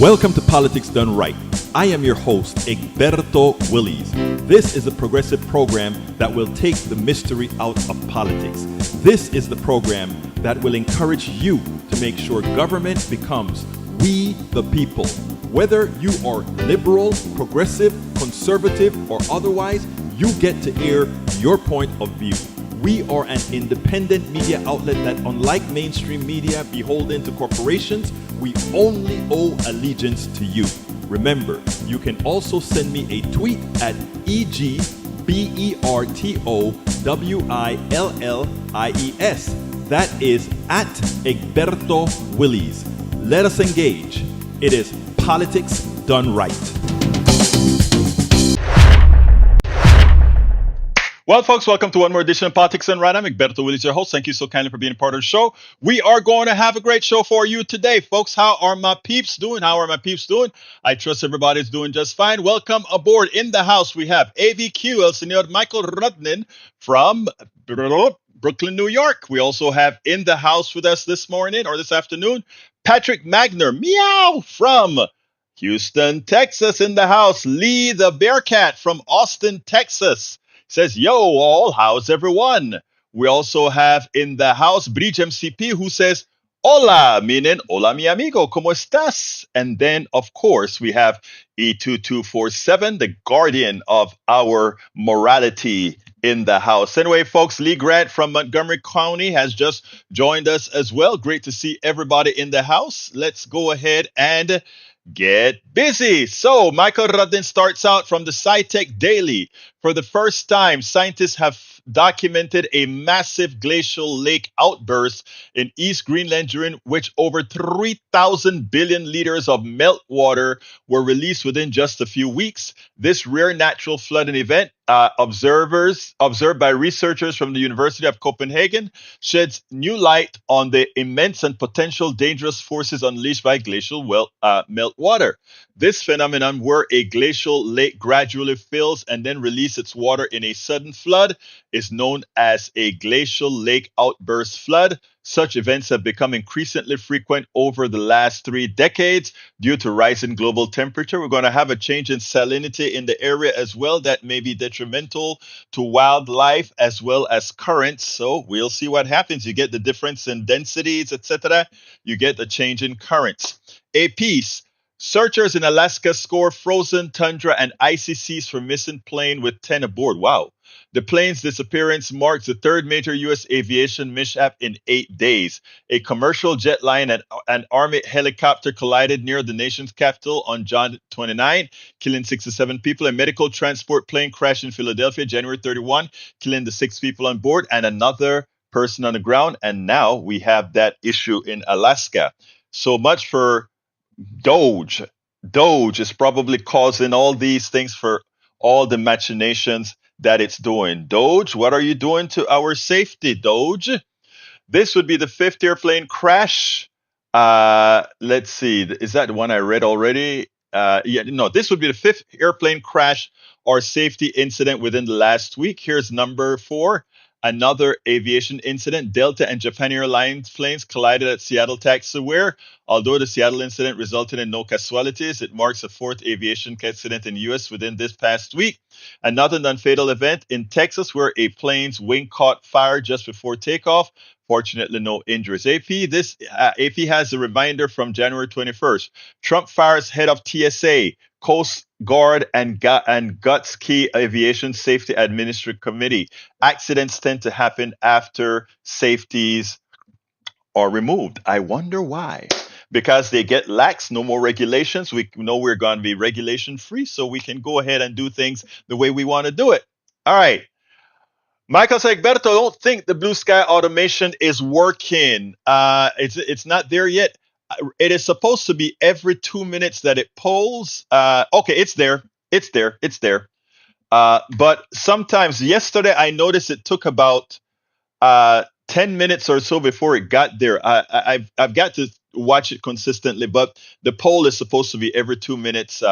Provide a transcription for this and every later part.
Welcome to Politics Done Right. I am your host, Egberto Willies. This is a progressive program that will take the mystery out of politics. This is the program that will encourage you to make sure government becomes we the people. Whether you are liberal, progressive, conservative, or otherwise, you get to air your point of view. We are an independent media outlet that, unlike mainstream media beholden to corporations, we only owe allegiance to you. Remember, you can also send me a tweet at EGBERTOWILLIES. That is at Egberto Willies. Let us engage. It is Politics Done Right. Well, folks, welcome to one more edition of Politics Done Right. I'm Egberto Willies, your host. Thank you so kindly for being a part of the show. We are going to have a great show for you today, folks. How are my peeps doing? I trust everybody's doing just fine. Welcome aboard. In the house, we have AVQ, El Señor Michael Rudnin from Brooklyn, New York. We also have in the house with us this morning or this afternoon, Patrick Magner, meow, from Houston, Texas. In the house, Lee the Bearcat from Austin, Texas. Says, yo, all, how's everyone? We also have in the house Bridge MCP who says, hola, meaning, hola, mi amigo, ¿cómo estás? And then, of course, we have E2247, the guardian of our morality in the house. Anyway, folks, Lee Grant from Montgomery County has just joined us as well. Great to see everybody in the house. Let's go ahead and get busy. So Michael Rudin starts out from the SciTech Daily. For the first time, scientists have documented a massive glacial lake outburst in East Greenland, during which over 3,000 billion liters of meltwater were released within just a few weeks. This rare natural flooding event, observed by researchers from the University of Copenhagen, sheds new light on the immense and potential dangerous forces unleashed by glacial meltwater. This phenomenon, where a glacial lake gradually fills and then releases its water in a sudden flood, is known as a glacial lake outburst flood. Such events have become increasingly frequent over the last 3 decades due to rising global temperature. We're going to have a change in salinity in the area as well that may be detrimental to wildlife as well as currents. So we'll see what happens. You get the difference in densities, etc. You get the change in currents. A piece. Searchers in Alaska score frozen tundra and icy seas for missing plane with 10 aboard. Wow. The plane's disappearance marks the third major U.S. aviation mishap in 8 days. A commercial jet line and an Army helicopter collided near the nation's capital on John 29, killing 67 people. A medical transport plane crashed in Philadelphia January 31, killing the 6 people on board and another person on the ground. And now we have that issue in Alaska. So much for Doge. Doge is probably causing all these things for all the machinations that it's doing. Doge, what are you doing to our safety, Doge? This would be the 5th airplane crash. Let's see. Is that the one I read already? This would be the 5th airplane crash or safety incident within the last week. Here's number 4. Another aviation incident. Delta and Japan Airlines planes collided at Seattle taxiway. Although the Seattle incident resulted in no casualties, it marks the 4th aviation accident in the U.S. within this past week. Another non-fatal event in Texas, where a plane's wing caught fire just before takeoff. Fortunately, no injuries. AP has a reminder from January 21st. Trump fires head of TSA, Coast Guard, and GUTS Key Aviation Safety Administrative Committee. Accidents tend to happen after safeties are removed. I wonder why. Because they get lax, no more regulations. We know we're going to be regulation free, so we can go ahead and do things the way we want to do it. All right. Michael Egberto, don't think the blue sky automation is working. It's not there yet. It is supposed to be every 2 minutes that it polls. Okay, it's there. But sometimes, yesterday I noticed it took about 10 minutes or so before it got there. I've got to watch it consistently, but the poll is supposed to be every 2 minutes,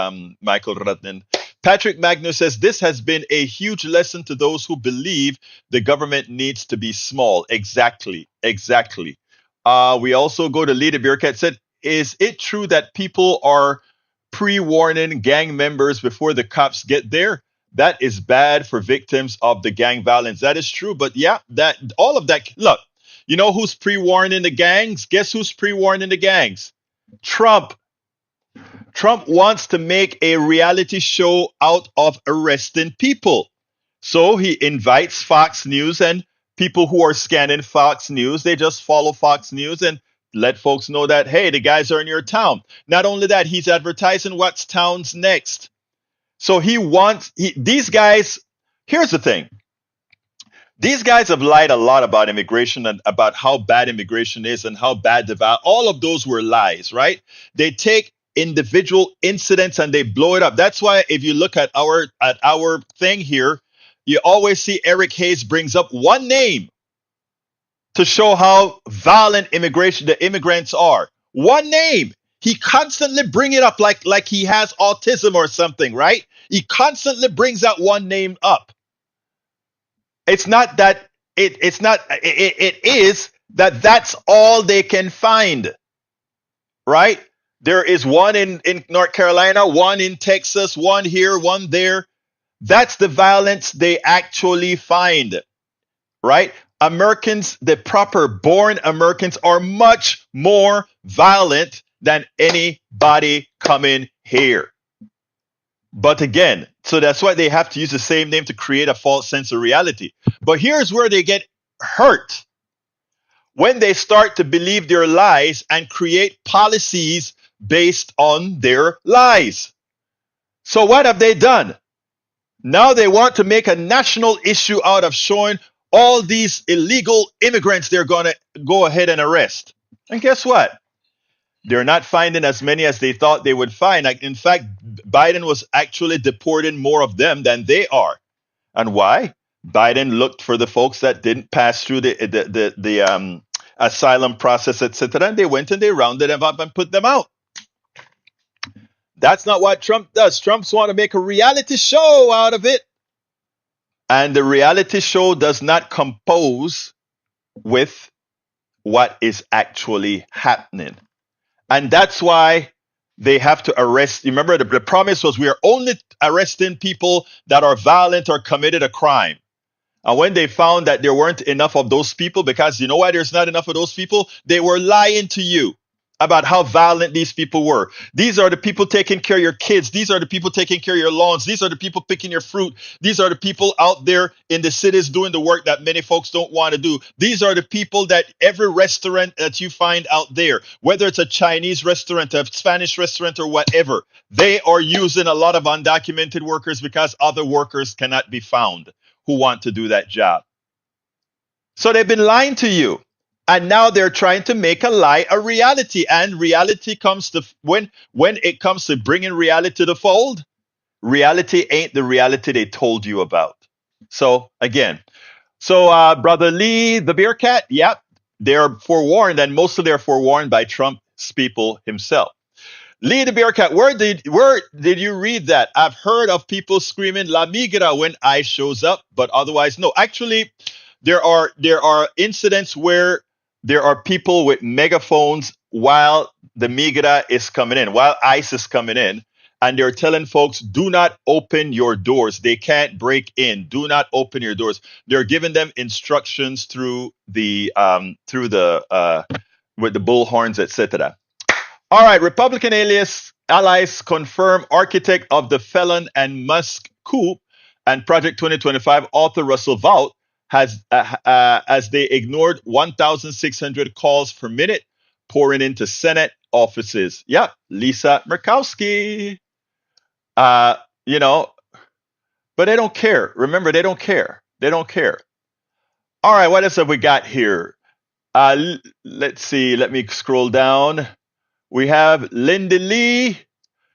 Michael Rudnin. Patrick Magnus says, this has been a huge lesson to those who believe the government needs to be small. Exactly. We also go to Leader Bearcat said, is it true that people are pre-warning gang members before the cops get there? That is bad for victims of the gang violence. That is true. But yeah, that all of that. Look, you know who's pre-warning the gangs? Guess who's pre-warning the gangs? Trump. Trump wants to make a reality show out of arresting people. So he invites Fox News and people who are scanning Fox News, they just follow Fox News and let folks know that, hey, the guys are in your town. Not only that, he's advertising what's town's next. So these guys, here's the thing. These guys have lied a lot about immigration and about how bad immigration is and how bad all of those were lies, right? They take individual incidents and they blow it up. That's why if you look at our thing here, you always see Eric Hayes brings up one name to show how violent the immigrants are. One name. He constantly bring it up like he has autism or something, right? He constantly brings that one name up. It's not that it is that that's all they can find, right? There is one in North Carolina, one in Texas, one here, one there. That's the violence they actually find, right? Americans, the proper born Americans, are much more violent than anybody coming here. But again, so that's why they have to use the same name to create a false sense of reality. But here's where they get hurt. When they start to believe their lies and create policies based on their lies. So what have they done? Now they want to make a national issue out of showing all these illegal immigrants they're going to go ahead and arrest. And guess what? They're not finding as many as they thought they would find. Like, in fact, Biden was actually deporting more of them than they are. And why? Biden looked for the folks that didn't pass through the asylum process, etc. And they went and they rounded them up and put them out. That's not what Trump does. Trump's want to make a reality show out of it. And the reality show does not compose with what is actually happening. And that's why they have to arrest. Remember, the promise was we are only arresting people that are violent or committed a crime. And when they found that there weren't enough of those people, because you know why there's not enough of those people? They were lying to you about how violent these people were. These are the people taking care of your kids. These are the people taking care of your lawns. These are the people picking your fruit. These are the people out there in the cities doing the work that many folks don't want to do. These are the people that every restaurant that you find out there, whether it's a Chinese restaurant, a Spanish restaurant, or whatever, they are using a lot of undocumented workers because other workers cannot be found who want to do that job. So they've been lying to you. And now they're trying to make a lie a reality. And reality comes to when it comes to bringing reality to the fold, reality ain't the reality they told you about. So again, Brother Lee, the beer cat, yep, they're forewarned, and mostly they're forewarned by Trump's people himself. Lee the beer cat, where did you read that? I've heard of people screaming La Migra when ICE shows up, but otherwise no. Actually, there are incidents where there are people with megaphones while the Migra is coming in, while ICE is coming in, and they're telling folks, do not open your doors. They can't break in. Do not open your doors. They're giving them instructions through the with the bullhorns, etc. All right, Republican allies confirm architect of the felon and Musk coup and Project 2025 author Russell Vought has as they ignored 1,600 calls per minute pouring into Senate offices. Yep, Lisa Murkowski. But they don't care. Remember, they don't care. They don't care. All right, what else have we got here? Let's see. Let me scroll down. We have Linda Lee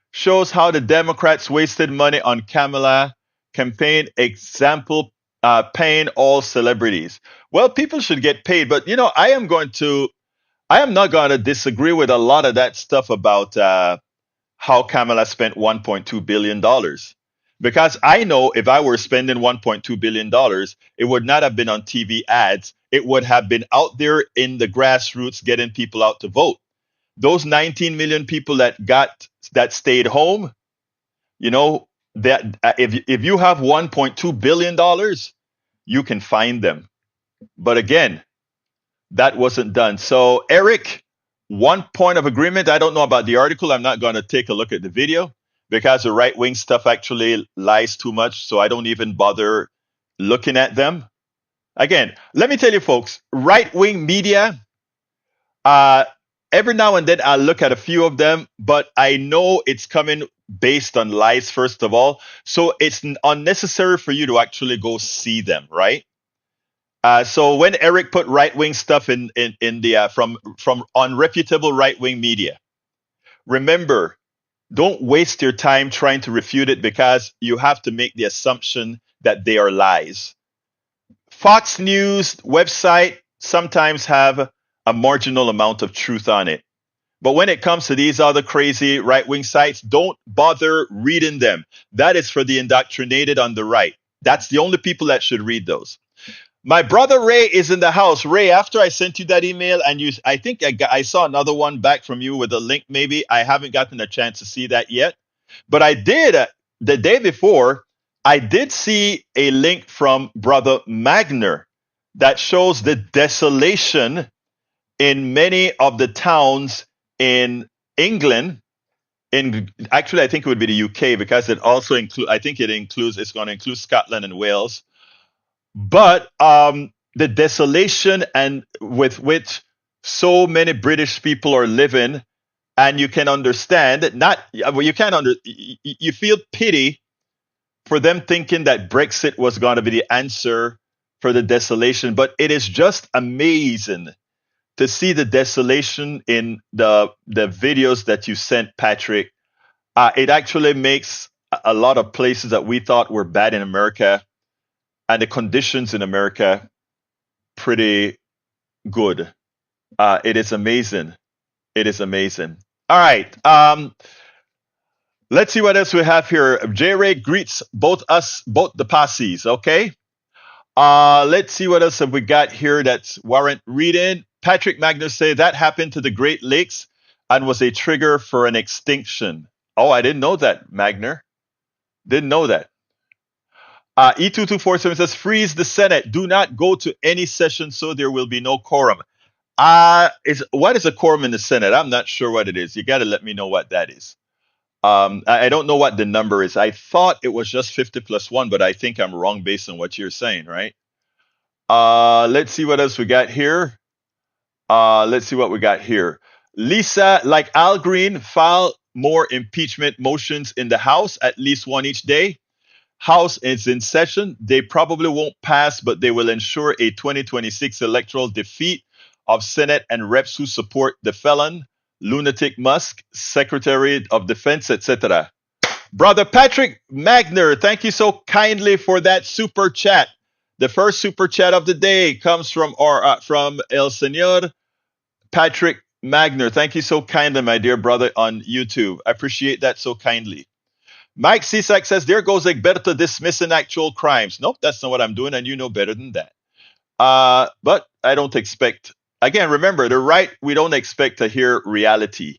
shows how the Democrats wasted money on Kamala campaign. Example, paying all celebrities. Well, people should get paid, but I am not going to disagree with a lot of that stuff about how Kamala spent $1.2 billion. Because I know if I were spending $1.2 billion, it would not have been on TV ads. It would have been out there in the grassroots getting people out to vote. those 19 million people that stayed home, you know, that if you have 1.2 billion dollars, you can find them. But again, that wasn't done. So, Eric, one point of agreement. I don't know about the article. I'm not going to take a look at the video because the right wing stuff actually lies too much. So I don't even bother looking at them. Again, let me tell you, folks, right wing media, uh, every now and then I'll look at a few of them, but I know it's coming based on lies, first of all. So it's unnecessary for you to actually go see them, right? So when Eric put right wing stuff in the from unreputable right wing media, remember, don't waste your time trying to refute it because you have to make the assumption that they are lies. Fox News website sometimes have a marginal amount of truth on it. But when it comes to these other crazy right wing sites, don't bother reading them. That is for the indoctrinated on the right. That's the only people that should read those. My brother Ray is in the house. Ray, after I sent you that email, and I think I saw another one back from you with a link. Maybe I haven't gotten a chance to see that yet, but I did the day before. I did see a link from brother Magner that shows the desolation in many of the towns in England. In actually, I think it would be the UK because it also include. I think it includes. It's going to include Scotland and Wales, but the desolation and with which so many British people are living, and you can understand not well, you can under you feel pity for them thinking that Brexit was going to be the answer for the desolation, but it is just amazing to see the desolation in the videos that you sent, Patrick. It actually makes a lot of places that we thought were bad in America and the conditions in America pretty good. It is amazing. It is amazing. All right. Let's see what else we have here. J Ray greets both the posses. Okay. Let's see what else have we got here that's warrant reading. Patrick Magnus say that happened to the Great Lakes and was a trigger for an extinction. Oh, I didn't know that, Magner. Didn't know that. E2247 says freeze the Senate. Do not go to any session so there will be no quorum. Is what is a quorum in the Senate? I'm not sure what it is. You got to let me know what that is. I don't know what the number is. I thought it was just 50 plus one, but I think I'm wrong based on what you're saying, right? Let's see what else we got here. Let's see what we got here. Lisa, like Al Green, file more impeachment motions in the House, at least one each day. House is in session. They probably won't pass, but they will ensure a 2026 electoral defeat of Senate and reps who support the felon, lunatic Musk, Secretary of Defense, etc. Brother Patrick Magner, thank you so kindly for that super chat. The first super chat of the day comes from from El Señor Patrick Magner. Thank you so kindly, my dear brother, on YouTube. I appreciate that so kindly. Mike Cisak says, there goes Egberto dismissing actual crimes. Nope, that's not what I'm doing, and you know better than that. But I don't expect, again, remember, the right, we don't expect to hear reality.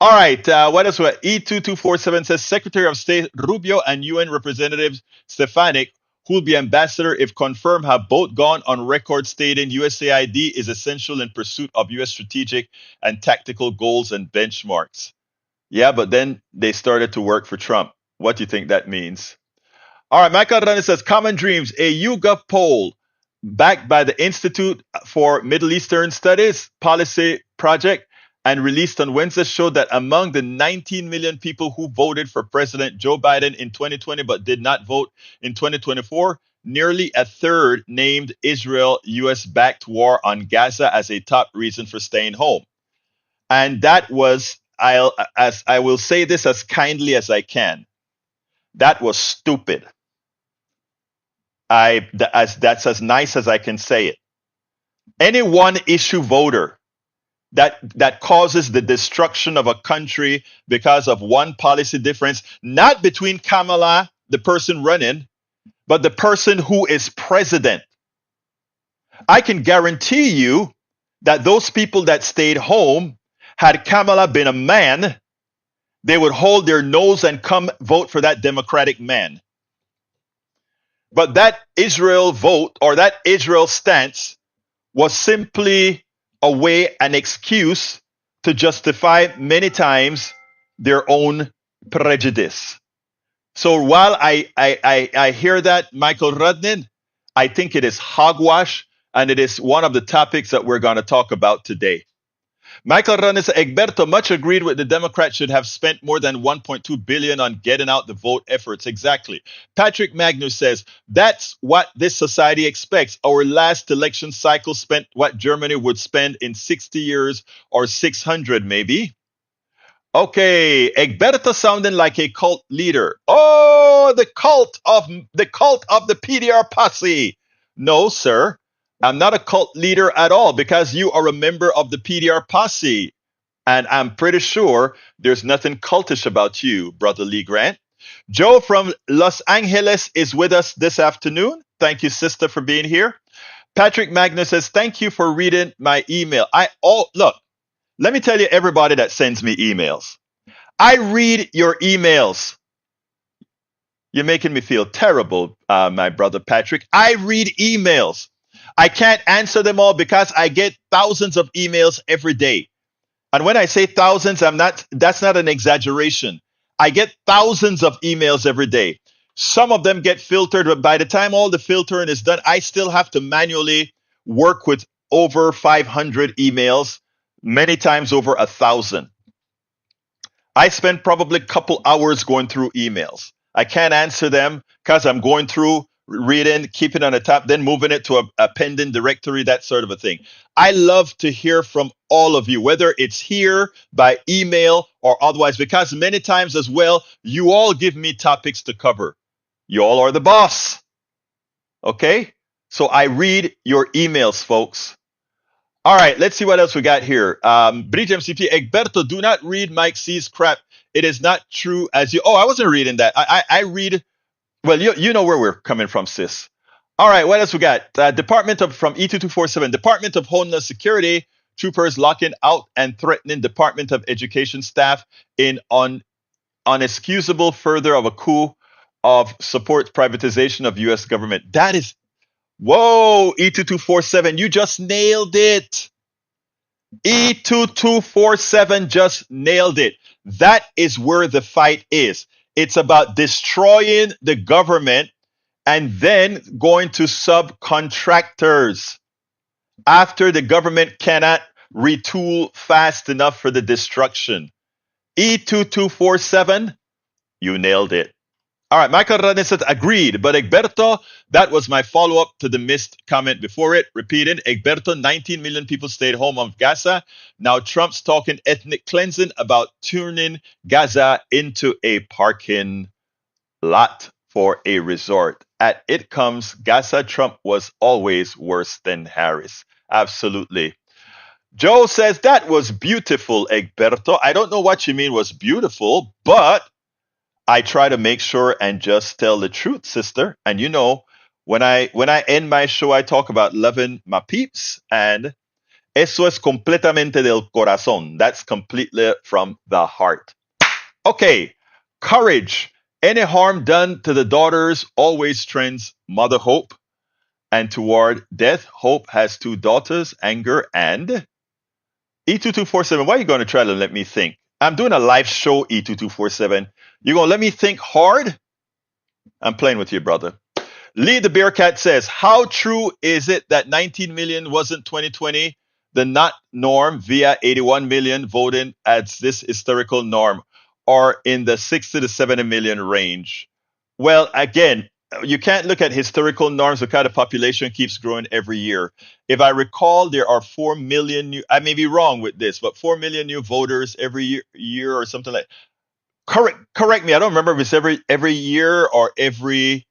All right, what else? E2247 says, Secretary of State Rubio and UN Representative Stefanik, who will be ambassador if confirmed, have both gone on record stating USAID is essential in pursuit of U.S. strategic and tactical goals and benchmarks. Yeah, but then they started to work for Trump. What do you think that means? All right, Michael Arana says, Common Dreams, a YouGov poll backed by the Institute for Middle Eastern Studies policy project and released on Wednesday showed that among the 19 million people who voted for President Joe Biden in 2020 but did not vote in 2024, nearly a third named Israel US-backed war on Gaza as a top reason for staying home. And that was, I will say this as kindly as I can, that was stupid. That's as nice as I can say it. Any one issue voter that causes the destruction of a country because of one policy difference, not between Kamala, the person running, but the person who is president. I can guarantee you that those people that stayed home Had Kamala been a man, they would hold their nose and come vote for that Democratic man. But that Israel vote or that Israel stance was simply a way, an excuse to justify many times their own prejudice. So while I hear that, Michael Rudnin, I think it is hogwash, and it is one of the topics that we're going to talk about today. Michael Rudnin said, Egberto much agreed with the Democrats should have spent more than 1.2 billion on getting out the vote efforts. Exactly. Patrick Magnus says, that's what this society expects. Our last election cycle spent what Germany would spend in 60 years or 600 maybe. Okay, Egberto sounding like a cult leader. Oh, the cult of the PDR posse. No, sir. I'm not a cult leader at all because you are a member of the PDR posse. And I'm pretty sure there's nothing cultish about you, Brother Lee Grant. Joe from Los Angeles is with us this afternoon. Thank you, sister, for being here. Patrick Magnus says, thank you for reading my email. Look, let me tell you, everybody that sends me emails. I read your emails. You're making me feel terrible, my brother Patrick. I read emails. I can't answer them all because I get thousands of emails every day. And when I say thousands, that's not an exaggeration. I get thousands of emails every day. Some of them get filtered, but by the time all the filtering is done, I still have to manually work with over 500 emails, many times over 1,000. I spend probably a couple hours going through emails. I can't answer them because I'm going through, reading, keeping on the top, then moving it to a pending directory, that sort of a thing. I love to hear from all of you, whether it's here by email or otherwise, because many times as well, you all give me topics to cover. You all are the boss. Okay? So I read your emails, folks. All right, let's see what else we got here. Bridge MCP, Egberto, do not read Mike C's crap. It is not true as you. Oh, I wasn't reading that. I read. Well, you know where we're coming from, sis. All right, what else we got? From E2247, Department of Homeland Security troopers locking out and threatening Department of Education staff in unexcusable further of a coup of support privatization of U.S. government. That is, whoa, E2247, you just nailed it. E2247 just nailed it. That is where the fight is. It's about destroying the government and then going to subcontractors after the government cannot retool fast enough for the destruction. E2247, you nailed it. All right, Michael Radin said, agreed. But Egberto, that was my follow-up to the missed comment before it. Repeating, Egberto, 19 million people stayed home of Gaza. Now Trump's talking ethnic cleansing about turning Gaza into a parking lot for a resort. At it comes, Gaza Trump was always worse than Harris. Absolutely. Joe says, that was beautiful, Egberto. I don't know what you mean was beautiful, but I try to make sure and just tell the truth, sister. And you know, when I end my show, I talk about loving my peeps, and eso es completamente del corazón. That's completely from the heart. Okay, courage. Any harm done to the daughters always trends Mother Hope, and toward death, Hope has two daughters, Anger and E2247. Why are you going to try to let me think? I'm doing a live show, E2247. You gonna let me think hard? I'm playing with you, brother. Lee the Bearcat says, how true is it that 19 million wasn't 2020 the not norm via 81 million voting as this historical norm, or in the 60 to 70 million range? Well, again, you can't look at historical norms because the population keeps growing every year. If I recall, there are 4 million new, I may be wrong with this, but 4 million new voters every year or something like. Correct me. I don't remember if it's every year or every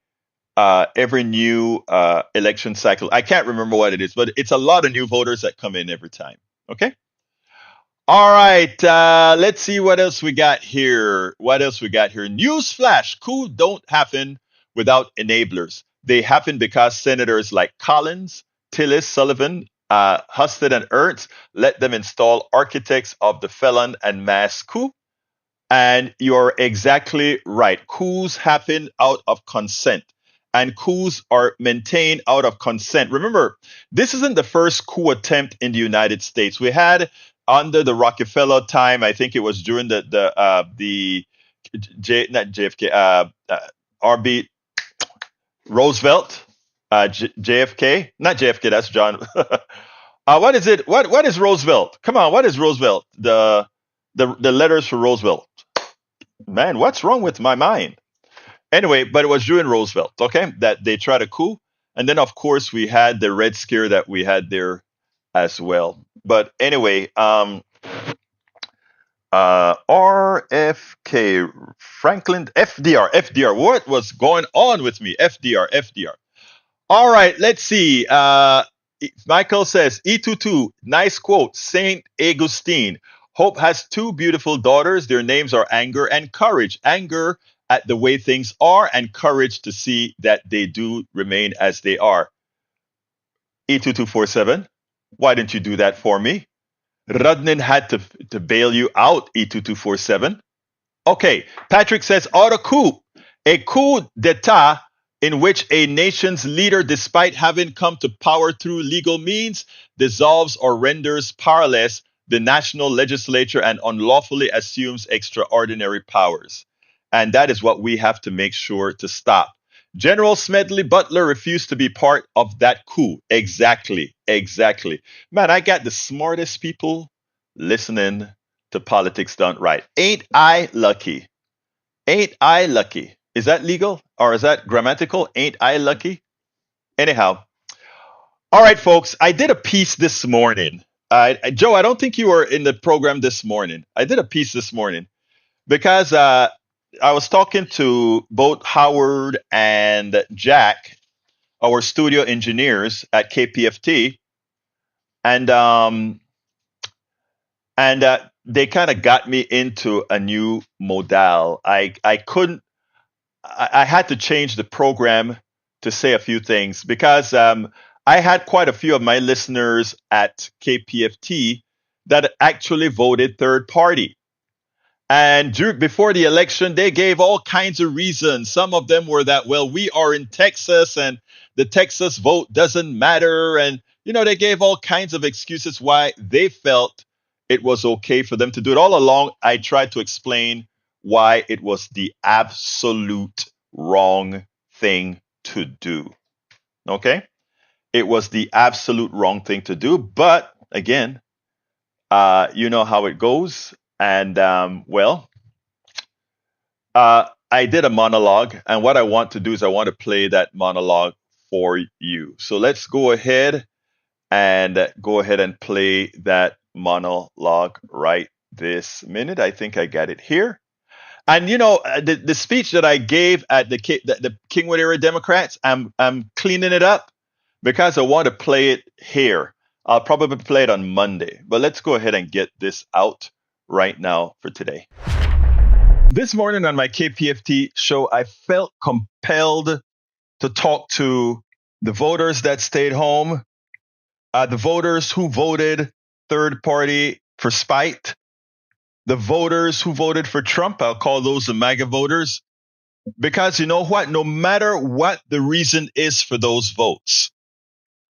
new election cycle. I can't remember what it is, but it's a lot of new voters that come in every time. Okay. All right. Let's see what else we got here. News flash: coup don't happen without enablers. They happen because senators like Collins, Tillis, Sullivan, Husted and Ernst, let them install architects of the felon and mass coup. And you're exactly right. Coups happen out of consent, and coups are maintained out of consent. Remember, this isn't the first coup attempt in the United States. We had under the Rockefeller time, I think it was during the not JFK, RB Roosevelt, JFK, not JFK. That's John. What is it? What is Roosevelt? Come on, what is Roosevelt? The letters for Roosevelt. Man, what's wrong with my mind? Anyway, but it was during Roosevelt, okay, that they tried a coup, and then of course we had the Red Scare that we had there as well. But anyway, RFK Franklin FDR. What was going on with me? FDR. All right, let's see. Michael says, E22, nice quote, Saint Augustine. Hope has two beautiful daughters. Their names are Anger and Courage. Anger at the way things are, and courage to see that they do remain as they are. E2247, why didn't you do that for me? Rudnin had to bail you out, E2247. Okay, Patrick says, auto coup, a coup d'etat in which a nation's leader, despite having come to power through legal means, dissolves or renders powerless the national legislature and unlawfully assumes extraordinary powers. And that is what we have to make sure to stop. General Smedley Butler refused to be part of that coup. Exactly. Man, I got the smartest people listening to Politics Done Right. Ain't I lucky? Is that legal or is that grammatical? Ain't I lucky? Anyhow, all right, folks, I did a piece this morning. Joe, I don't think you were in the program this morning. I did a piece this morning because I was talking to both Howard and Jack, our studio engineers at KPFT, and they kind of got me into a new modal. I had to change the program to say a few things because I had quite a few of my listeners at KPFT that actually voted third party. And before the election, they gave all kinds of reasons. Some of them were that, well, we are in Texas and the Texas vote doesn't matter. And, they gave all kinds of excuses why they felt it was okay for them to do it. All along, I tried to explain why it was the absolute wrong thing to do. Okay? It was the absolute wrong thing to do. But again, you know how it goes. And I did a monologue, and what I want to do is I want to play that monologue for you. So let's go ahead and play that monologue right this minute. I think I got it here. And the speech that I gave at the Kingwood area Democrats, I'm cleaning it up because I want to play it here. I'll probably play it on Monday, but let's go ahead and get this out right now for today. This morning on my KPFT show, I felt compelled to talk to the voters that stayed home, the voters who voted third party for spite, the voters who voted for Trump. I'll call those the MAGA voters. Because you know what? No matter what the reason is for those votes,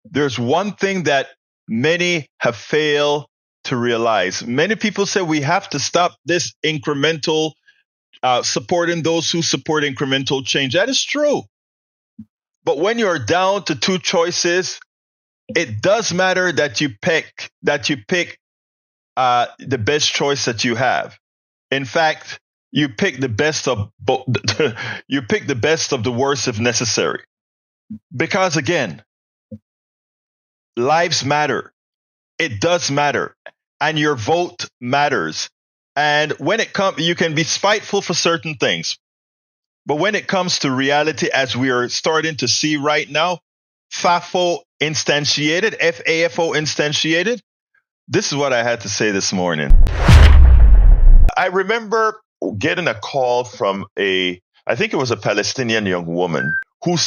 there's one thing that many have failed to realize. Many people say we have to stop this incremental supporting those who support incremental change. That is true. But when you're down to two choices, it does matter that you pick the best choice that you have. In fact, you pick the best of both. You pick the best of the worst if necessary. Because again, lives matter. It does matter. And your vote matters. And when it comes, you can be spiteful for certain things. But when it comes to reality, as we are starting to see right now, FAFO instantiated, this is what I had to say this morning. I remember getting a call from I think it was a Palestinian young woman who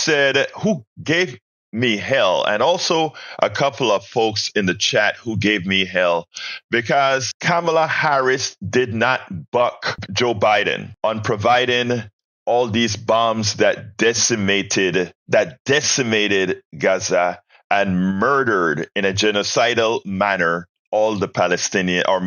gave me hell, and also a couple of folks in the chat who gave me hell because Kamala Harris did not buck Joe Biden on providing all these bombs that decimated Gaza and murdered in a genocidal manner all the Palestinian or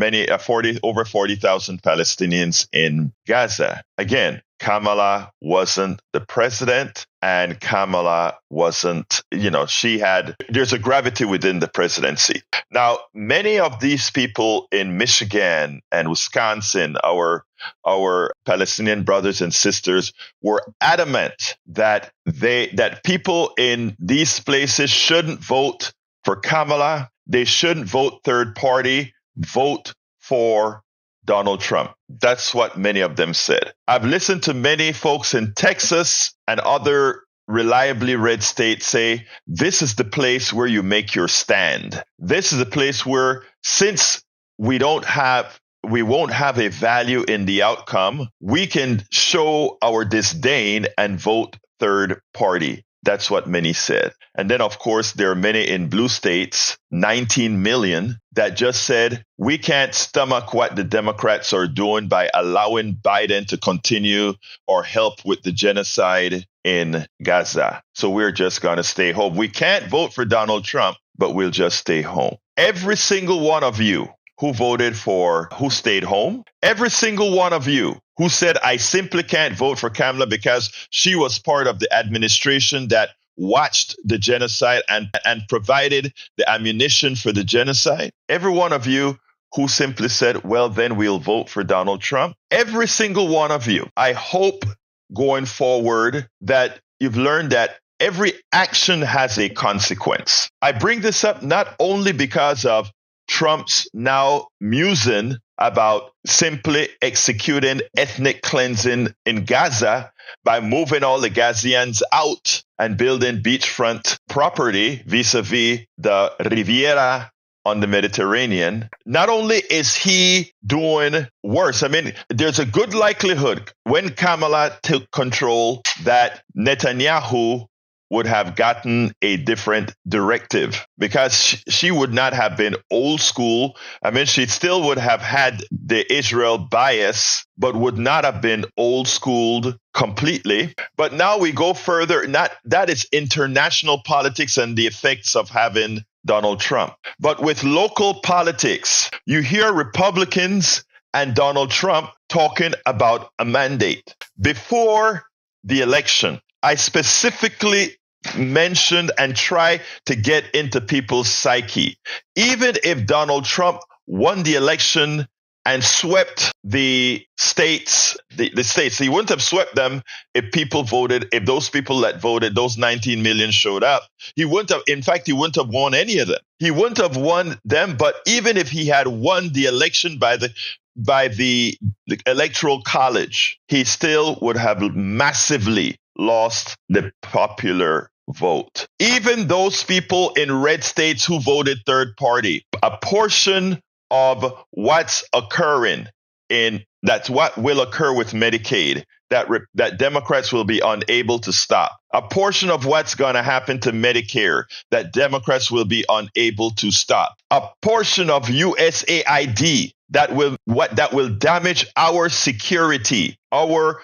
over 40,000 Palestinians in Gaza. Again, Kamala wasn't the president, and Kamala wasn't, there's a gravity within the presidency. Now, many of these people in Michigan and Wisconsin, our Palestinian brothers and sisters, were adamant that people in these places shouldn't vote for Kamala. They shouldn't vote third party, vote for Donald Trump. That's what many of them said. I've listened to many folks in Texas and other reliably red states say, this is the place where you make your stand. This is a place where, since we won't have a value in the outcome, we can show our disdain and vote third party. That's what many said. And then, of course, there are many in blue states, 19 million, that just said, we can't stomach what the Democrats are doing by allowing Biden to continue or help with the genocide in Gaza. So we're just going to stay home. We can't vote for Donald Trump, but we'll just stay home. Every single one of you who stayed home, every single one of you who said, I simply can't vote for Kamala because she was part of the administration that watched the genocide and provided the ammunition for the genocide. Every one of you who simply said, well, then we'll vote for Donald Trump. Every single one of you. I hope going forward that you've learned that every action has a consequence. I bring this up not only because of Trump's now musing about simply executing ethnic cleansing in Gaza by moving all the Gazians out and building beachfront property vis-a-vis the Riviera on the Mediterranean. Not only is he doing worse, there's a good likelihood when Kamala took control that Netanyahu would have gotten a different directive because she would not have been old school. She still would have had the Israel bias, but would not have been old schooled completely. But now we go further. That is international politics and the effects of having Donald Trump. But with local politics, you hear Republicans and Donald Trump talking about a mandate. Before the election, I specifically mentioned and try to get into people's psyche. Even if Donald Trump won the election and swept the states, the states, he wouldn't have swept them if those people that voted, those 19 million showed up. He wouldn't have won any of them. He wouldn't have won them, but even if he had won the election by the electoral college, he still would have massively lost the popular vote. Even those people in red states who voted third party, a portion of what's occurring that's what will occur with Medicaid, that Democrats will be unable to stop. A portion of what's going to happen to Medicare that Democrats will be unable to stop. A portion of USAID that will damage our security, our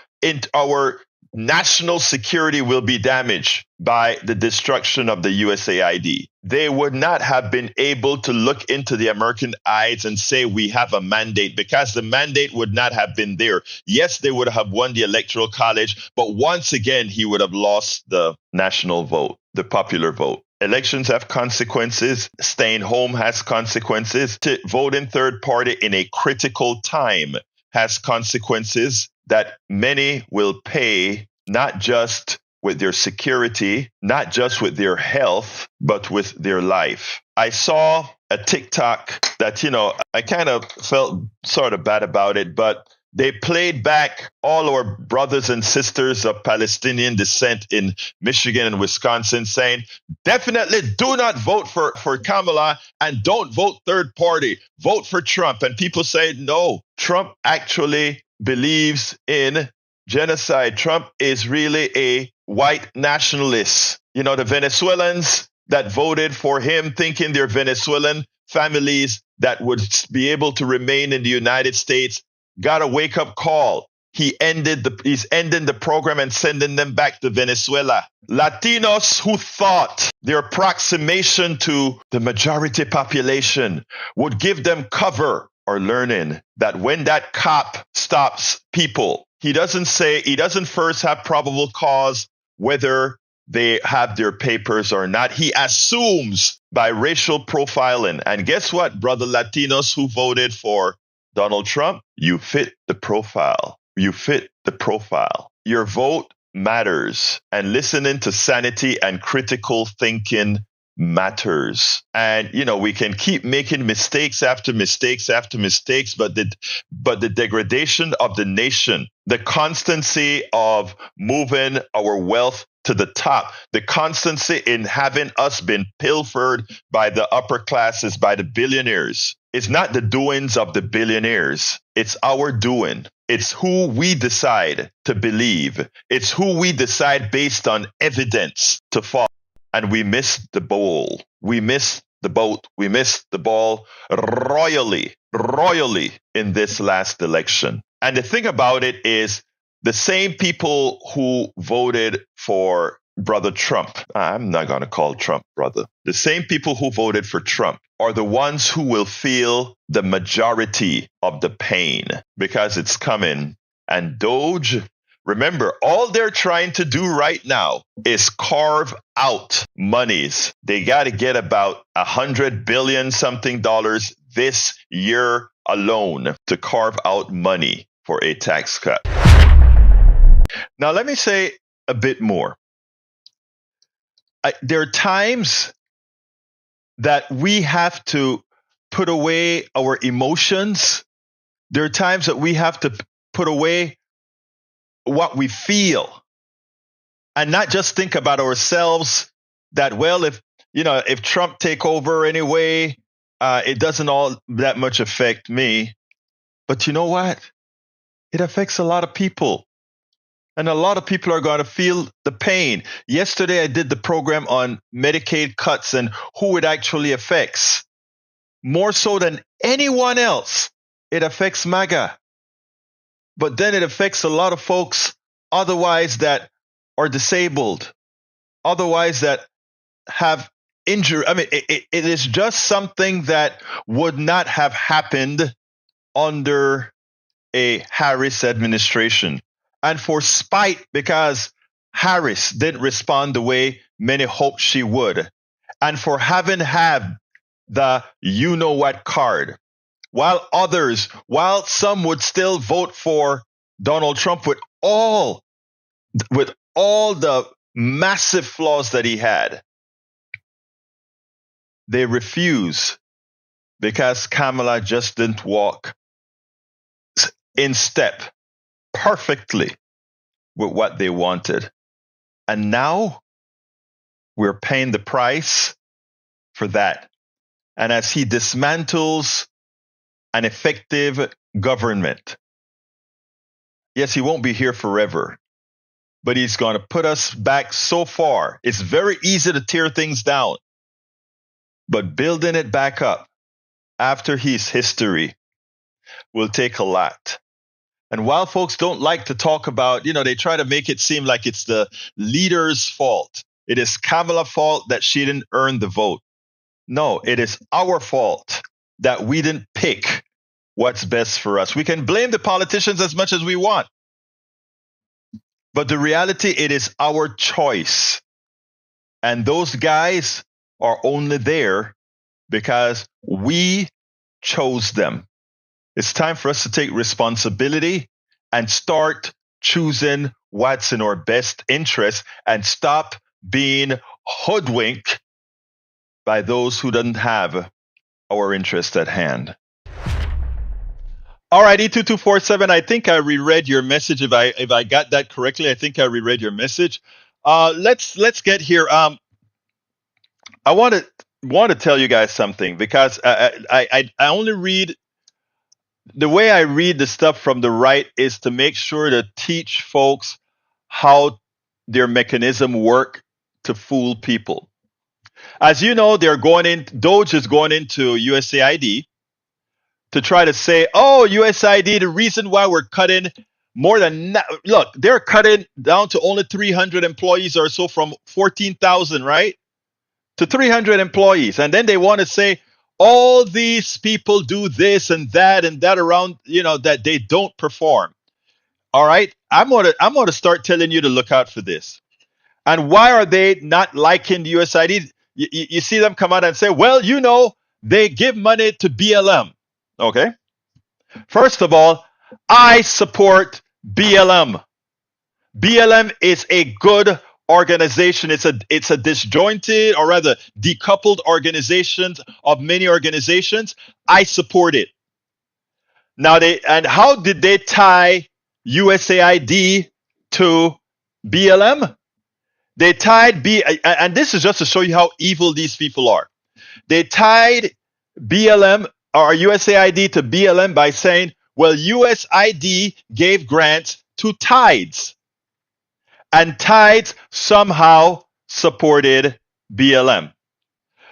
national security will be damaged by the destruction of the USAID. They would not have been able to look into the American eyes and say we have a mandate because the mandate would not have been there. Yes, they would have won the electoral college, but once again, he would have lost the national vote, the popular vote. Elections have consequences. Staying home has consequences. To vote in third party in a critical time has consequences that many will pay, not just with their security, not just with their health, but with their life. I saw a TikTok that, I kind of felt sort of bad about it, but they played back all our brothers and sisters of Palestinian descent in Michigan and Wisconsin saying, definitely do not vote for Kamala and don't vote third party. Vote for Trump. And people say, no, Trump actually believes in genocide. Trump is really a white nationalists, the Venezuelans that voted for him thinking they're Venezuelan families that would be able to remain in the United States, got a wake-up call. He's ending the program and sending them back to Venezuela. Latinos who thought their approximation to the majority population would give them cover are learning that when that cop stops people, he doesn't first have probable cause whether they have their papers or not. He assumes by racial profiling. And guess what, brother Latinos who voted for Donald Trump? You fit the profile. You fit the profile. Your vote matters. And listening to sanity and critical thinking matters. And, we can keep making mistakes after mistakes after mistakes, but the degradation of the nation, the constancy of moving our wealth to the top, the constancy in having us been pilfered by the upper classes, by the billionaires, it's not the doings of the billionaires. It's our doing. It's who we decide to believe. It's who we decide based on evidence to follow. And we missed the bowl. We missed the boat. We missed the ball royally in this last election. And the thing about it is the same people who voted for Brother Trump, I'm not going to call Trump brother, the same people who voted for Trump are the ones who will feel the majority of the pain because it's coming. And Doge, remember, all they're trying to do right now is carve out monies. They got to get about $100 billion something dollars this year alone to carve out money for a tax cut. Now, let me say a bit more. There are times that we have to put away our emotions. There are times that we have to put away what we feel and not just think about ourselves that, well, if Trump take over anyway, it doesn't all that much affect me. But you know what? It affects a lot of people. And a lot of people are going to feel the pain. Yesterday, I did the program on Medicaid cuts and who it actually affects. More so than anyone else, it affects MAGA. But then it affects a lot of folks otherwise that are disabled, otherwise that have injury. I mean, it is just something that would not have happened under a Harris administration. And for spite, because Harris didn't respond the way many hoped she would, and for having had the you-know-what card, while some would still vote for Donald Trump with all the massive flaws that he had, they refuse because Kamala just didn't walk in step perfectly with what they wanted. And now we're paying the price for that. And as he dismantles an effective government, yes, he won't be here forever, but he's going to put us back so far. It's very easy to tear things down, but building it back up after his history will take a lot. And while folks don't like to talk about, they try to make it seem like it's the leader's fault. It is Kamala's fault that she didn't earn the vote. No, it is our fault that we didn't pick what's best for us. We can blame the politicians as much as we want. But the reality, it is our choice. And those guys are only there because we chose them. It's time for us to take responsibility and start choosing what's in our best interest and stop being hoodwinked by those who don't have our interest at hand. All right, E2247, I think I reread your message. If I got that correctly, I think I reread your message. Let's get here. I want to tell you guys something because I only read. The way I read the stuff from the right is to make sure to teach folks how their mechanism work to fool people. As you know, they're going in. Doge is going into USAID to try to say, "Oh, USAID, the reason why we're cutting more than look, they're cutting down to only 300 employees or so from 14,000, right, to 300 employees, and then they want to say all these people do this and that around, that they don't perform." All right, I'm gonna start telling you to look out for this. And why are they not liking the USID? You see them come out and say, well, they give money to BLM. Okay. First of all, I support BLM. BLM is a good organization. It's a disjointed, or rather decoupled organization of many organizations. I support it. Now how did they tie USAID to BLM? They tied and this is just to show you how evil these people are. They tied BLM or USAID to BLM by saying, well, USAID gave grants to tides, and tides somehow supported BLM.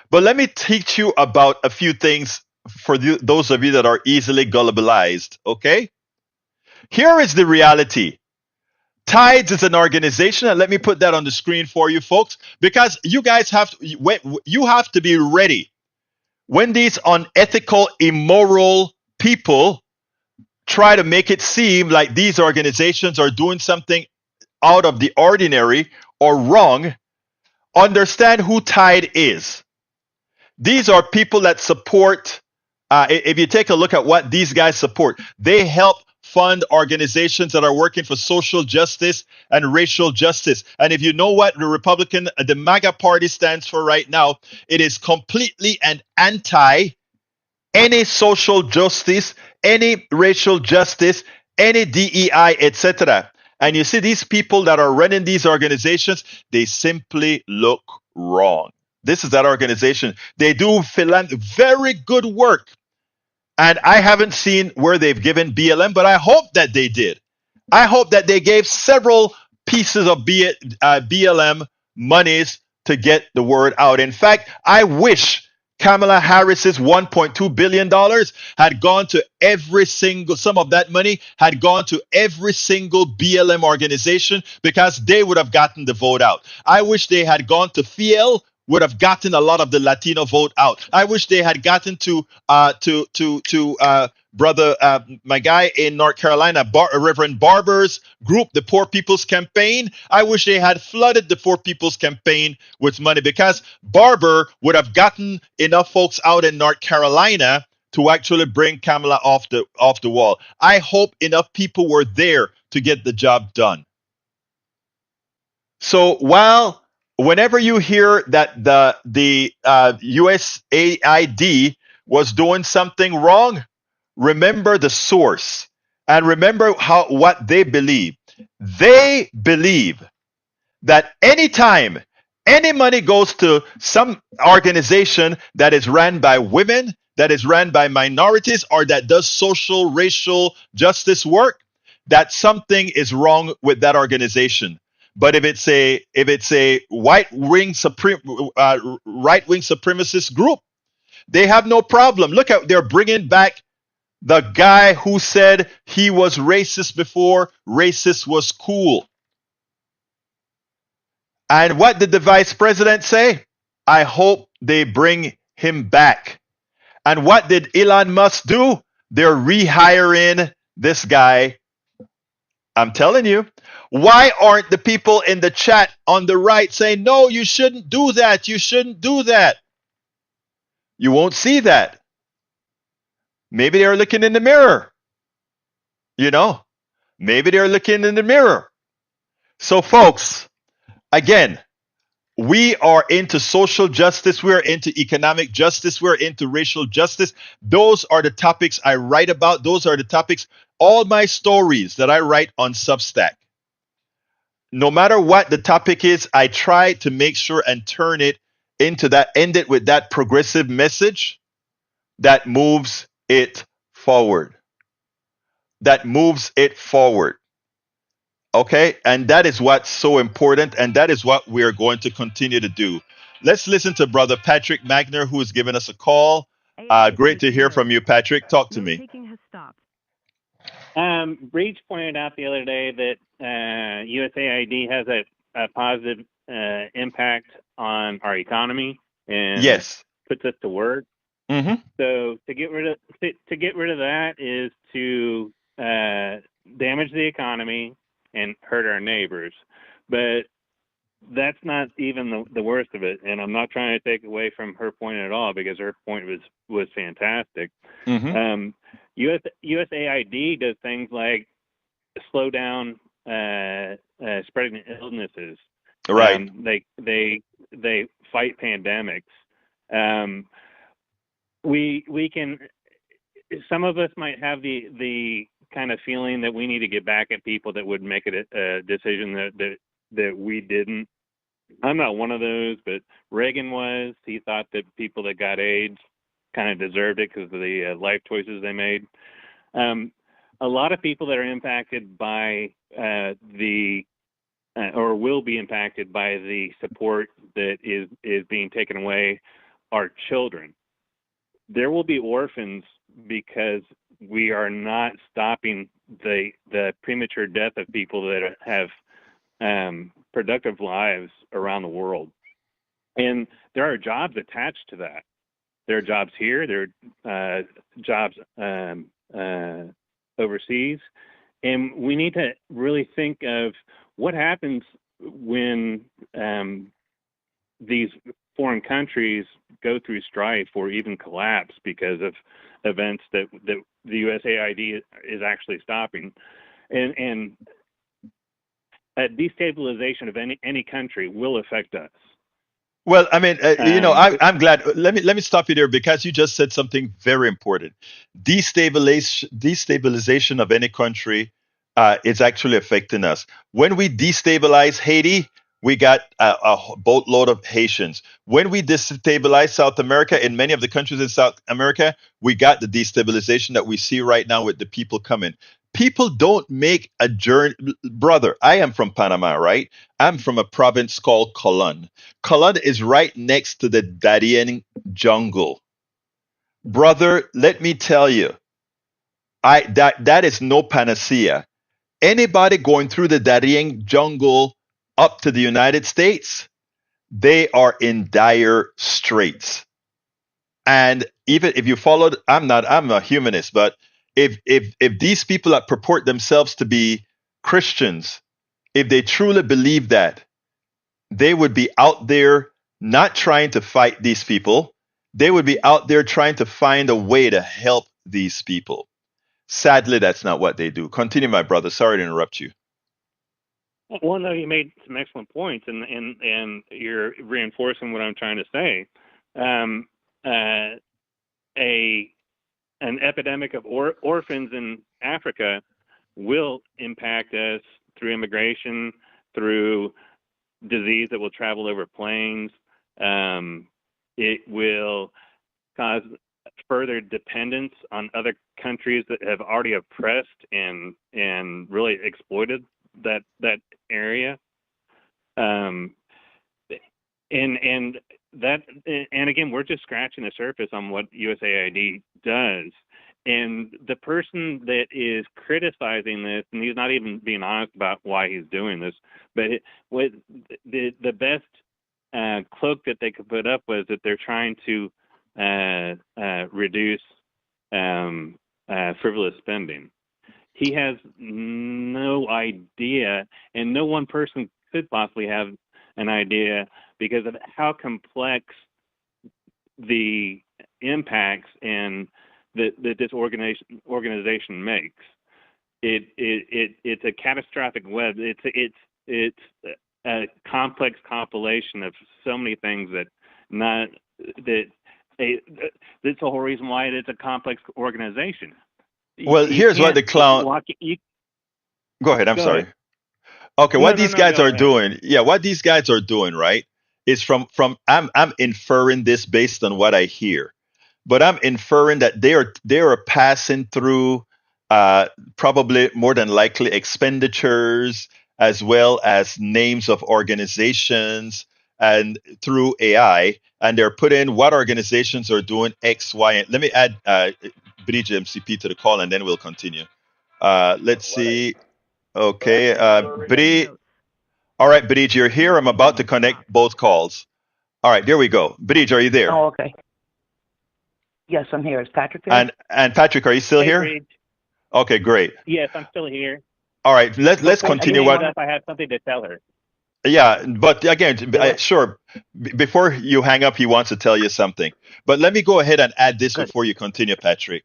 But let me teach you about a few things for those of you that are easily gullibilized, okay? Here is the reality. Tides is an organization, and let me put that on the screen for you folks, because you guys you have to be ready when these unethical, immoral people try to make it seem like these organizations are doing something out of the ordinary or wrong. Understand who Tide is. These are people that support. If you take a look at what these guys support, they help fund organizations that are working for social justice and racial justice. And if you know what the MAGA party stands for right now, it is completely and anti any social justice, any racial justice, any DEI, etc. And you see these people that are running these organizations, they simply look wrong. This is that organization. They do very good work. And I haven't seen where they've given BLM, but I hope that they did. I hope that they gave several pieces of BLM monies to get the word out. In fact, I wish Kamala Harris's $1.2 billion had gone to some of that money had gone to every single BLM organization, because they would have gotten the vote out. I wish they had gone to Fiel, would have gotten a lot of the Latino vote out. I wish they had gotten to brother, my guy in North Carolina, Reverend Barber's group, the Poor People's Campaign. I wish they had flooded the Poor People's Campaign with money, because Barber would have gotten enough folks out in North Carolina to actually bring Kamala off the wall. I hope enough people were there to get the job done. So whenever you hear that the USAID was doing something wrong, remember the source and remember what they believe. They believe that anytime any money goes to some organization that is ran by women, that is ran by minorities, or that does social, racial justice work, that something is wrong with that organization. But if it's a right wing supremacist group, they have no problem. Look at, they're bringing back the guy who said he was racist before racist was cool. And what did the vice president say? I hope they bring him back. And what did Elon Musk do? They're rehiring this guy. I'm telling you. Why aren't the people in the chat on the right saying, no, you shouldn't do that. You shouldn't do that. You won't see that. Maybe they're looking in the mirror. Maybe they're looking in the mirror. So folks, again, we are into social justice. We're into economic justice. We're into racial justice. Those are the topics I write about. Those are the topics, all my stories that I write on Substack. No matter what the topic is, I try to make sure and turn it into that, end it with that progressive message that moves it forward. That moves it forward. Okay, and that is what's so important, and that is what we're going to continue to do. Let's listen to Brother Patrick Magner, who has given us a call. Great to hear from you, Patrick. Talk to me. Breach pointed out the other day that USAID has a positive impact on our economy and Yes. puts us to work. Mm-hmm. So to get rid of that is to damage the economy and hurt our neighbors. But that's not even the worst of it. And I'm not trying to take away from her point at all, because her point was fantastic. Mm-hmm. USAID does things like slow down spreading illnesses. Right. They fight pandemics. We can. Some of us might have the kind of feeling that we need to get back at people that would make it a decision that we didn't. I'm not one of those, but Reagan was. He thought that people that got AIDS kind of deserved it because of the life choices they made. A lot of people that are impacted by or will be impacted by the support that is being taken away are children. There will be orphans because we are not stopping the premature death of people that have productive lives around the world. And there are jobs attached to that. There are jobs here. There are jobs overseas. And we need to really think of what happens when these foreign countries go through strife or even collapse because of events that the USAID is actually stopping. And a destabilization of any country will affect us. Well, I mean, I'm glad. Let me stop you there, because you just said something very important. Destabilization of any country is actually affecting us. When we destabilize Haiti, we got a boatload of Haitians. When we destabilize South America, in many of the countries in South America, we got the destabilization that we see right now with the people coming. People don't make a journey. Brother, I am from Panama, right? I'm from a province called Colon. Colon is right next to the Darien jungle. Brother, let me tell you, that is no panacea. Anybody going through the Darien jungle up to the United States, they are in dire straits. And even if you followed, I'm a humanist, but if these people that purport themselves to be Christians, if they truly believe that, they would be out there not trying to fight these people. They would be out there trying to find a way to help these people. Sadly, that's not what they do. Continue, my brother. Sorry to interrupt you. Well, no, you made some excellent points, and you're reinforcing what I'm trying to say. An epidemic of orphans in Africa will impact us through immigration, through disease that will travel over planes. It will cause further dependence on other countries that have already oppressed and really exploited that area. And again, we're just scratching the surface on what USAID does. And the person that is criticizing this, and he's not even being honest about why he's doing this, but with the best cloak that they could put up was that they're trying to reduce frivolous spending. He has no idea, and no one person could possibly have an idea, because of how complex the impacts and that this organization makes. It's a catastrophic web. It's a complex compilation of so many things that's the whole reason why it's a complex organization. Well, here's what the clown. Go ahead. I'm sorry. Ahead. Okay, what these guys are doing, what these guys are doing, right, is from I'm inferring this based on what I hear, but I'm inferring that they are passing through probably more than likely expenditures as well as names of organizations and through AI, and they're put in what organizations are doing X, Y, and let me add Bridge MCP to the call, and then we'll continue. Let's see. Okay, Bridge. All right, Bridge, you're here. I'm about to connect both calls. All right, there we go. Bridge, are you there? Oh, okay. Yes, I'm here. Is Patrick there? And Patrick, are you still Hey, here? Bridge. Okay, great. Yes, I'm still here. All right, let's Okay, continue. What What? if I have something to tell her? Yeah, but again, Yeah. sure. Before you hang up, he wants to tell you something. But let me go ahead and add this Good. before you continue, Patrick.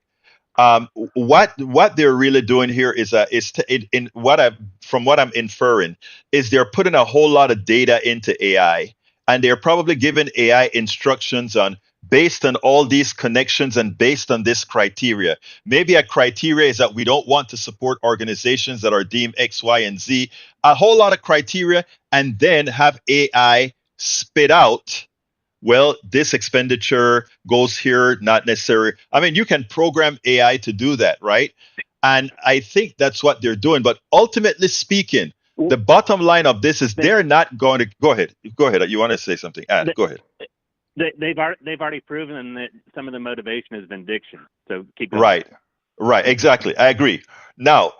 What they're really doing here in what I from what I'm inferring is they're putting a whole lot of data into AI, and they're probably giving AI instructions on based on all these connections and based on this criteria. Maybe a criteria is that we don't want to support organizations that are deemed X, Y, and Z. A whole lot of criteria, and then have AI spit out, well, this expenditure goes here, not necessary. I mean, you can program AI to do that, right? And I think that's what they're doing. But ultimately speaking, the bottom line of this is they're not going to go ahead. Go ahead. You want to say something? Go ahead. They've already proven that some of the motivation is vindication. So keep going. Right. Exactly. I agree. Now,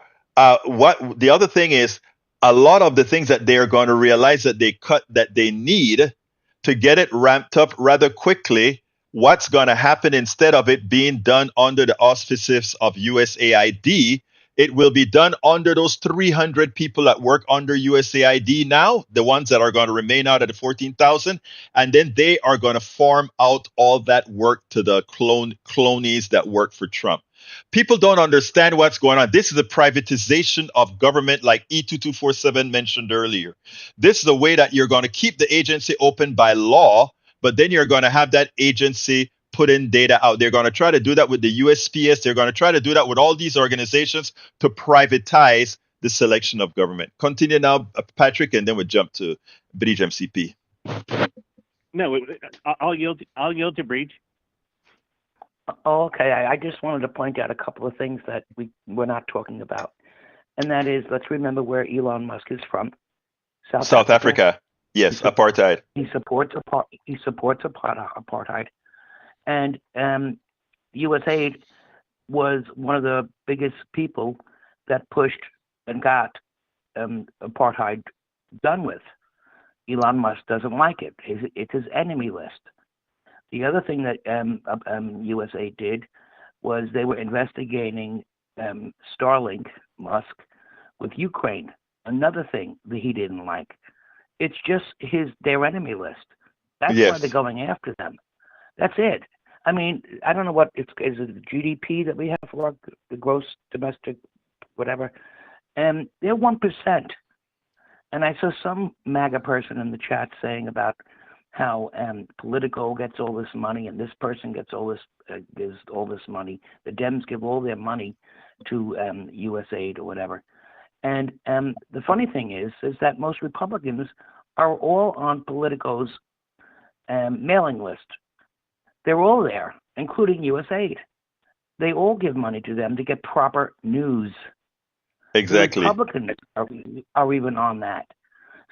what the other thing is, a lot of the things that they're going to realize that they need to get it ramped up rather quickly. What's going to happen instead of it being done under the auspices of USAID? It will be done under those 300 people that work under USAID now, the ones that are going to remain out of the 14,000, and then they are going to farm out all that work to the clonees that work for Trump. People don't understand what's going on. This is a privatization of government, like E2247 mentioned earlier. This is the way that you're going to keep the agency open by law, but then you're going to have that agency put in data out. They're going to try to do that with the USPS. They're going to try to do that with all these organizations to privatize the selection of government. Continue now, Patrick, and then we'll jump to Bridge MCP. No, I'll yield to Breach. Oh, okay. I just wanted to point out a couple of things that we're not talking about, and that is, let's remember where Elon Musk is from. South Africa. Yes, apartheid. He supports apartheid, and USAID was one of the biggest people that pushed and got apartheid done with. Elon Musk doesn't like it. It's his enemy list. The other thing that USAID did was they were investigating Starlink, Musk, with Ukraine. Another thing that he didn't like. It's just their enemy list. That's why they're going after them. That's it. I mean, I don't know what is it the GDP that we have for the gross domestic, whatever, and they're 1%. And I saw some MAGA person in the chat saying about how Politico gets all this money and this person gets all this gives all this money. The Dems give all their money to USAID or whatever. And the funny thing is that most Republicans are all on Politico's mailing list. They're all there, including USAID. They all give money to them to get proper news. Exactly. The Republicans are even on that.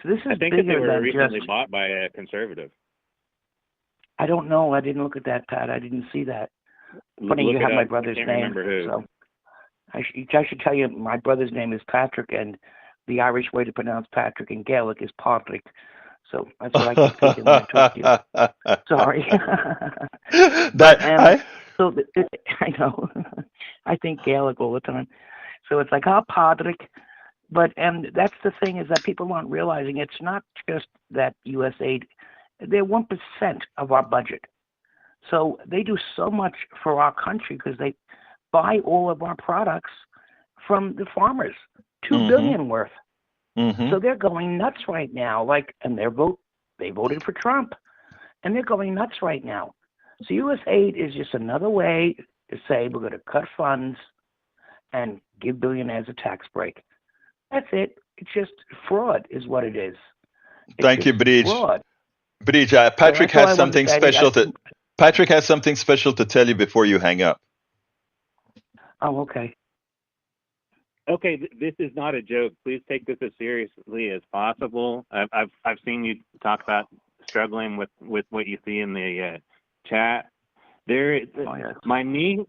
So this is I think bigger that they were than recently just, bought by a conservative. I don't know. I didn't look at that, Pat. I didn't see that. Funny you have my brother's name. Remember who. So I should tell you, my brother's name is Patrick, and the Irish way to pronounce Patrick in Gaelic is Patrick. So that's what I keep thinking when I talk to you. Sorry. I know. I think Gaelic all the time. So it's like, Patrick. But that's the thing, is that people aren't realizing it's not just that USAID, they're 1% of our budget. So they do so much for our country because they buy all of our products from the farmers, $2 billion worth. Mm-hmm. So they're going nuts right now. And they voted for Trump, and they're going nuts right now. So USAID is just another way to say we're going to cut funds and give billionaires a tax break. That's it. It's just fraud, is what it is. Thank you, Bridge. Fraud. Bridge, Patrick has something special Patrick has something special to tell you before you hang up. Oh, okay. Okay, this is not a joke. Please take this as seriously as possible. I've seen you talk about struggling with what you see in the chat. There, Oh, yes. my niece,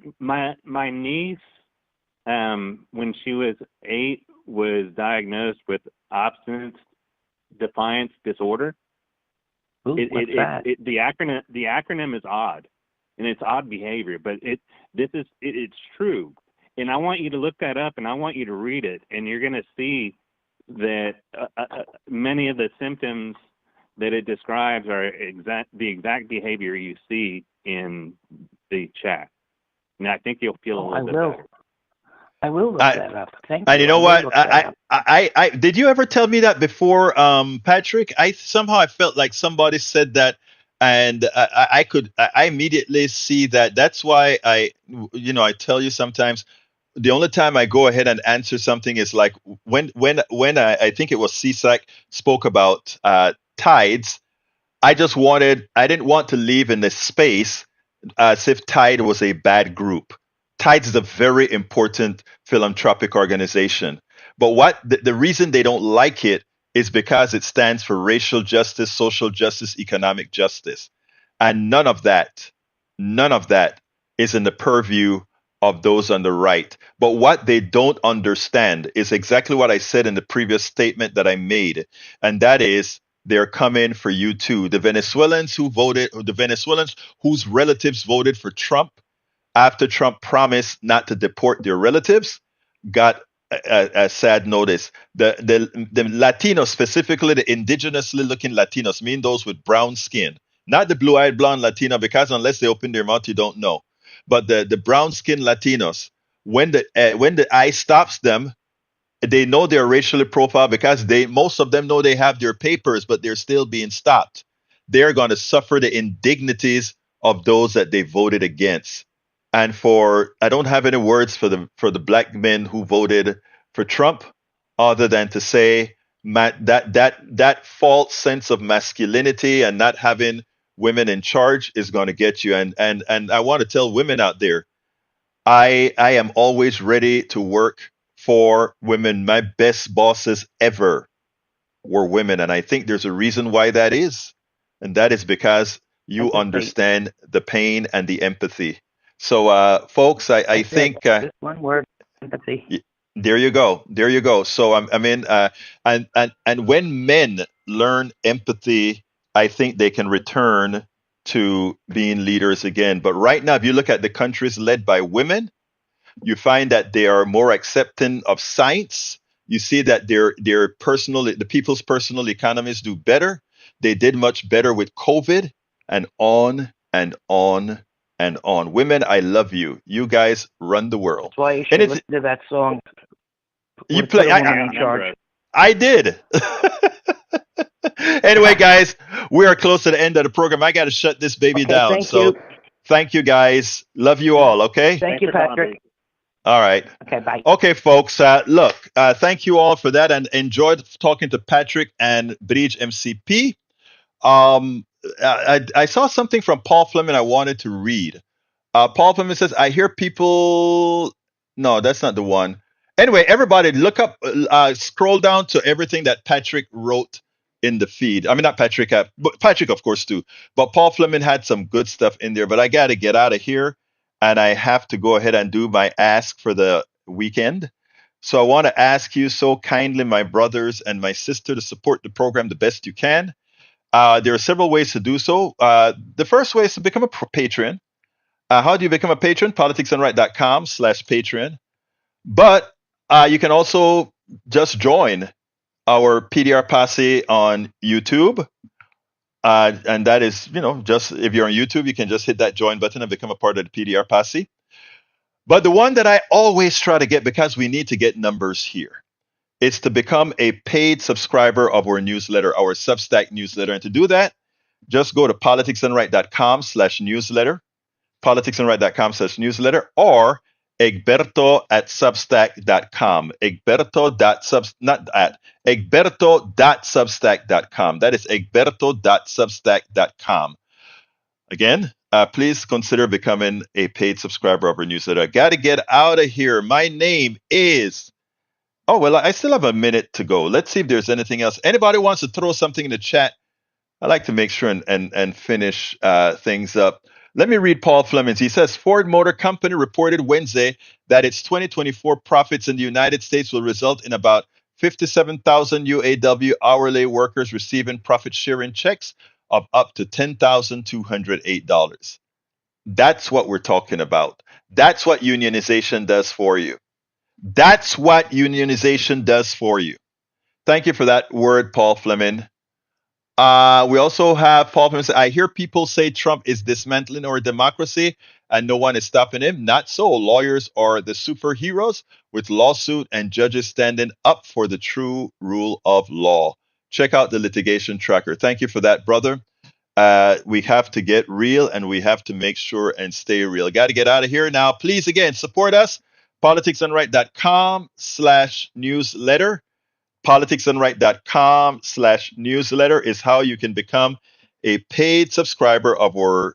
when she was 8, was diagnosed with obstinate defiance disorder. Ooh, what's that? The acronym is odd, and it's odd behavior, but it's true. And I want you to look that up, and I want you to read it, and you're going to see that many of the symptoms that it describes are the exact behavior you see in the chat. And I think you'll feel a little bit better. I will look that up. Thank And you. you know what? I I did you ever tell me that before, Patrick? I felt like somebody said that, and I immediately see that. That's why I tell you sometimes the only time I go ahead and answer something is like when I think it was CSAC spoke about tides. I didn't want to leave in this space as if Tide was a bad group. Tide is a very important philanthropic organization. But the reason they don't like it is because it stands for racial justice, social justice, economic justice. And none of that is in the purview of those on the right. But what they don't understand is exactly what I said in the previous statement that I made. And that is they're coming for you too. The Venezuelans whose relatives voted for Trump after Trump promised not to deport their relatives got a sad notice. The Latinos, specifically the indigenously looking Latinos, mean those with brown skin, not the blue-eyed blonde Latino, because unless they open their mouth, you don't know. But the brown skin Latinos, when the ICE stops them, they know they're racially profiled because most of them know they have their papers, but they're still being stopped. They're going to suffer the indignities of those that they voted against. And I don't have any words for the black men who voted for Trump, other than to say that false sense of masculinity and not having women in charge is going to get you. And I want to tell women out there, I am always ready to work for women. My best bosses ever were women, and I think there's a reason why that is, and that is because you Empathy. understand the pain and the empathy. So, folks, I think just one word, empathy. there you go, there you go. So, and when men learn empathy, I think they can return to being leaders again. But right now, if you look at the countries led by women, you find that they are more accepting of science. You see that the people's personal economies do better. They did much better with COVID, and on and on and on. Women, I love you. You guys run the world. That's why you should listen to that song. You play. Put a woman in charge. I did. Anyway, guys, we are close to the end of the program. I got to shut this baby down. Thank you, guys. Love you all. Okay. Thank you, Patrick. All right. Okay, bye. Okay, folks. Look, thank you all for that, and enjoyed talking to Patrick and Bridge MCP. I saw something from Paul Fleming I wanted to read. Paul Fleming says, I hear people. No, that's not the one. Anyway, everybody look up, scroll down to everything that Patrick wrote in the feed. I mean, not Patrick, but Patrick, of course, too. But Paul Fleming had some good stuff in there. But I got to get out of here, and I have to go ahead and do my ask for the weekend. So I want to ask you so kindly, my brothers and my sister, to support the program the best you can. There are several ways to do so. The first way is to become a patron. How do you become a patron? politicsandright.com/Patreon. But you can also just join our PDR Posse on YouTube. And that is, just if you're on YouTube, you can just hit that join button and become a part of the PDR Posse. But the one that I always try to get, because we need to get numbers here, is to become a paid subscriber of our newsletter, our Substack newsletter. And to do that, just go to politicsandright.com/newsletter, politicsandright.com/newsletter, or egberto@substack.com. Egberto.substack.com. That is egberto.substack.com. Again, please consider becoming a paid subscriber of our newsletter. I got to get out of here. My name is Oh, well, I still have a minute to go. Let's see if there's anything else. Anybody wants to throw something in the chat? I like to make sure and finish things up. Let me read Paul Flemings. He says Ford Motor Company reported Wednesday that its 2024 profits in the United States will result in about 57,000 UAW hourly workers receiving profit sharing checks of up to $10,208. That's what we're talking about. That's what unionization does for you. That's what unionization does for you. Thank you for that word, Paul Fleming. We also have Paul Fleming say, I hear people say Trump is dismantling our democracy and no one is stopping him. Not so. Lawyers are the superheroes with lawsuit and judges standing up for the true rule of law. Check out the litigation tracker. Thank you for that, brother. We have to get real and we have to make sure and stay real. Got to get out of here now. Please, again, support us. politicsandright.com/newsletter. politicsandright.com/newsletter is how you can become a paid subscriber of our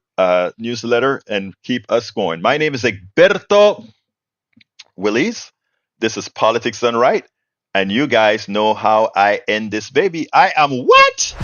newsletter and keep us going. My name is Egberto Willies. This is Politics Done Right. And you guys know how I end this baby. I am what?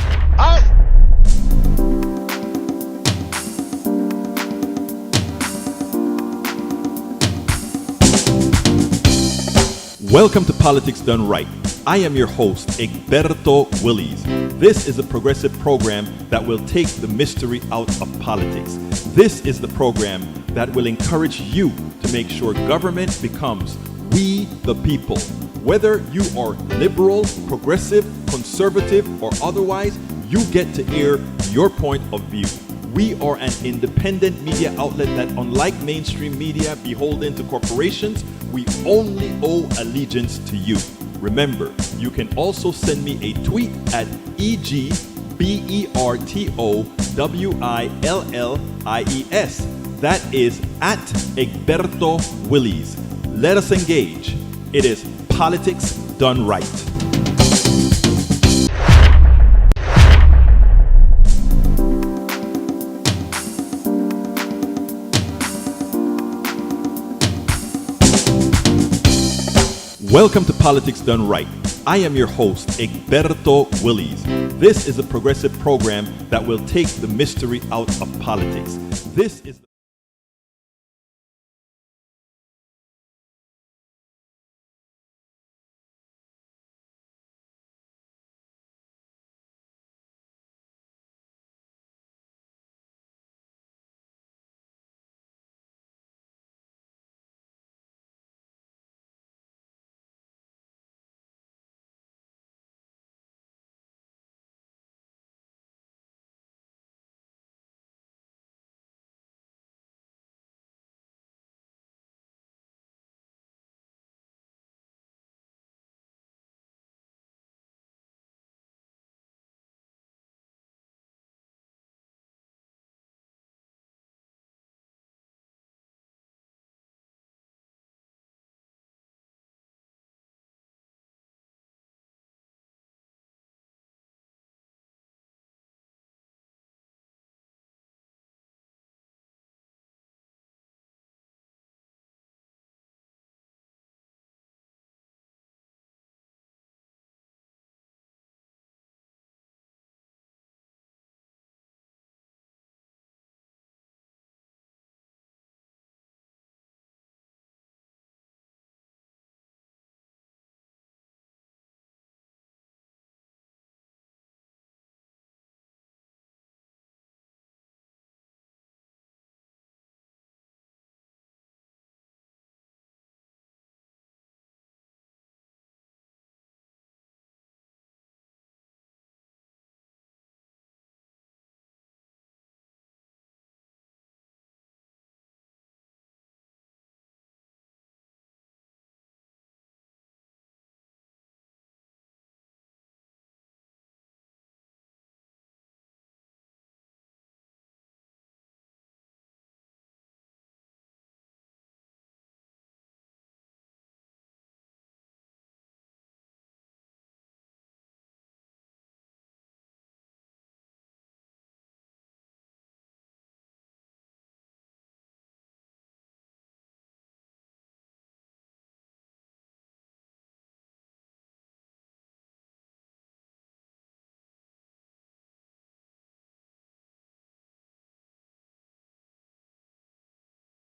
Welcome to Politics Done Right. I am your host, Egberto Willies. This is a progressive program that will take the mystery out of politics. This is the program that will encourage you to make sure government becomes we the people. Whether you are liberal, progressive, conservative, or otherwise, you get to air your point of view. We are an independent media outlet that, unlike mainstream media beholden to corporations, we only owe allegiance to you. Remember, you can also send me a tweet at EGBERTOWILLIES. That is at Egberto Willies. Let us engage. It is Politics Done Right. Welcome to Politics Done Right. I am your host, Egberto Willies. This is a progressive program that will take the mystery out of politics. This is